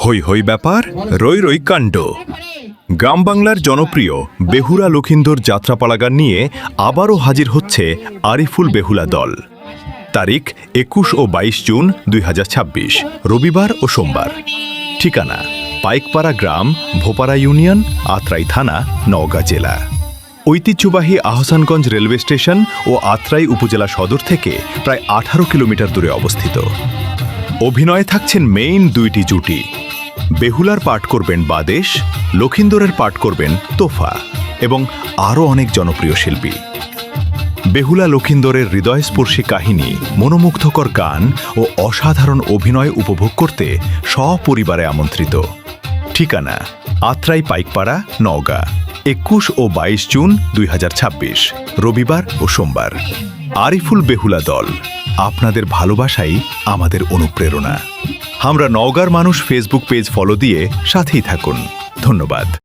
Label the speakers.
Speaker 1: হই হই ব্যাপার, রই রই কাণ্ড। গ্রাম বাংলার জনপ্রিয় বেহুলা লখিন্দর যাত্রাপালা গান নিয়ে আবারও হাজির হচ্ছে আরিফুল বেহুলা দল। তারিখ ২১ ও ২২ জুন ২০২৬, রবিবার ও সোমবার। ঠিকানা পাইকপাড়া গ্রাম, ভোপারা ইউনিয়ন, আত্রাই থানা, নওগাঁ জেলা। ঐতিহ্যবাহী আহসানগঞ্জ রেলওয়ে স্টেশন ও আত্রাই উপজেলা সদর থেকে প্রায় ১৮ কিলোমিটার দূরে অবস্থিত। অভিনয়ে থাকছেন মেইন দুইটি জুটি। বেহুলার পাঠ করবেন বাদেশ, লখিন্দরের পাঠ করবেন তোফা এবং আরও অনেক জনপ্রিয় শিল্পী। বেহুলা লখিন্দরের হৃদয়স্পর্শী কাহিনী, মনোমুগ্ধকর গান ও অসাধারণ অভিনয় উপভোগ করতে সপরিবারে আমন্ত্রিত। ঠিকানা আত্রাই পাইকপাড়া, নওগাঁ। ২১ ও ২২ জুন ২০২৬, রবিবার ও সোমবার। আরিফুল বেহুলা দল, আপনাদের ভালোবাসাই আমাদের অনুপ্রেরণা। আমরা নওগাঁর মানুষ ফেসবুক পেজ ফলো দিয়ে সাথেই থাকুন। ধন্যবাদ।